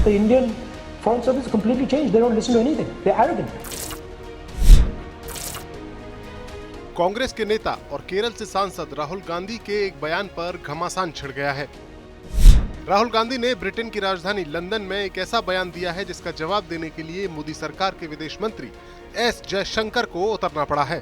the Indian Foreign Service is completely changed. They don't listen to anything. They're arrogant. Congress के नेता और केरल से सांसद राहुल गांधी के एक बयान पर घमासान छिड़ गया है। राहुल गांधी ने ब्रिटेन की राजधानी लंदन में एक ऐसा बयान दिया है जिसका जवाब देने के लिए मोदी सरकार के विदेश मंत्री एस जयशंकर को उतरना पड़ा है।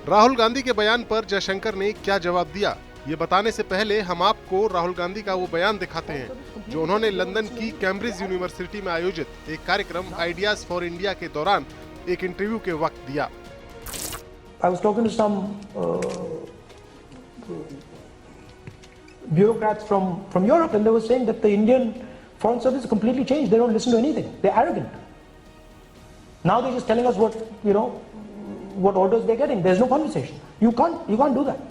राहुल गांधी के बयान पर जयशंकर ने क्या जवाब दिया, ये बताने से पहले हम आपको राहुल गांधी का वो बयान दिखाते हैं जो उन्होंने लंदन की कैम्ब्रिज यूनिवर्सिटी में आयोजित एक कार्यक्रम आइडियाज फॉर इंडिया के दौरान एक इंटरव्यू के वक्त दिया। I was talking to some bureaucrats from Europe, and they were saying that the Indian Foreign Service is completely changed. They don't listen to anything. They're arrogant. Now they're just telling us what orders they're getting. There's no conversation. You can't do that.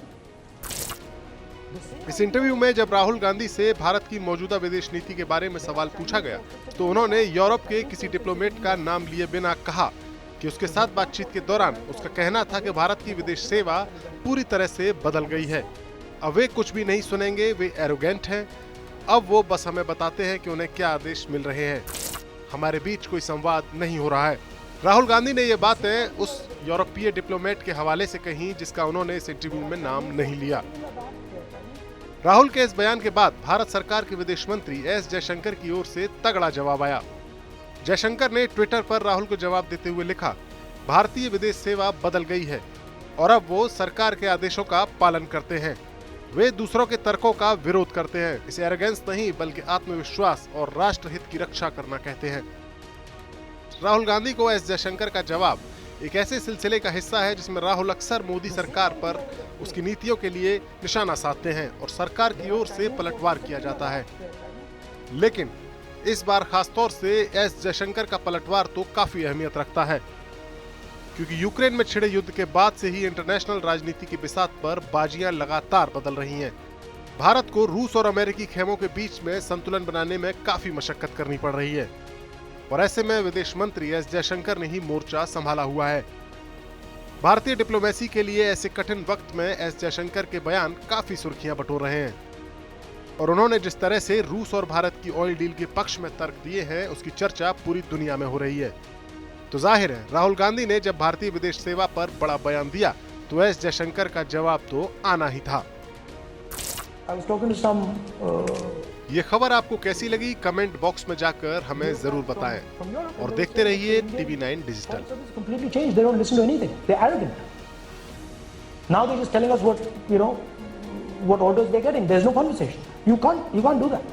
इस interview में जब राहुल गांधी से भारत की मौजूदा विदेश नीति के बारे में सवाल पूछा गया तो उन्होंने यूरोप के किसी डिप्लोमेट का नाम लिए बिना कहा कि उसके साथ बातचीत के दौरान उसका कहना था कि भारत की विदेश सेवा पूरी तरह से बदल गई है। अब वे कुछ भी नहीं सुनेंगे, वे एरोगेंट हैं। अब वो बस हमें बताते हैं कि उन्हें क्या आदेश मिल रहे हैं। हमारे बीच कोई संवाद नहीं हो रहा है। राहुल गांधी ने ये बातें उस यूरोपीय डिप्लोमेट के हवाले से कही जिसका उन्होंने इस इंटरव्यू में नाम नहीं लिया। राहुल के इस बयान के बाद भारत सरकार के विदेश मंत्री एस जयशंकर की ओर से तगड़ा जवाब आया। जयशंकर ने ट्विटर पर राहुल को जवाब देते हुए लिखा, भारतीय विदेश सेवा बदल गई है और अब वो सरकार के आदेशों का पालन करते हैं। वे दूसरों के तर्कों का विरोध करते हैं। इसे एरोगेंस नहीं बल्कि आत्मविश्वास और राष्ट्रहित की रक्षा करना कहते हैं। राहुल गांधी को एस जयशंकर का जवाब एक ऐसे सिलसिले का हिस्सा है जिसमें राहुल अक्सर मोदी सरकार पर उसकी नीतियों के लिए निशाना साधते हैं और सरकार की ओर से पलटवार किया जाता है। लेकिन इस बार खासतौर से एस जयशंकर का पलटवार तो काफी अहमियत रखता है, क्योंकि यूक्रेन में छिड़े युद्ध के बाद से ही इंटरनेशनल राजनीति की बिसात पर बाजियां लगातार बदल रही हैं। भारत को रूस और अमेरिकी खेमों के बीच में संतुलन बनाने में काफी मशक्कत करनी पड़ रही है और ऐसे में विदेश मंत्री एस जयशंकर ने ही मोर्चा संभाला हुआ है। भारतीय डिप्लोमेसी के लिए ऐसे कठिन वक्त में एस जयशंकर के बयान काफी सुर्खियां बटोर रहे हैं और उन्होंने जिस तरह से रूस और भारत की ऑयल डील के पक्ष में तर्क दिए हैं उसकी चर्चा पूरी दुनिया में हो रही है। तो जाहिर है राहुल गांधी ने जब भारतीय विदेश सेवा पर बड़ा बयान दिया तो एस जयशंकर का जवाब तो आना ही था। ये खबर आपको कैसी लगी कमेंट बॉक्स में जाकर हमें जरूर बताएं और देखते रहिए TV9 digital. Now they're just telling us what orders they're getting. There's no conversation. You can't do that.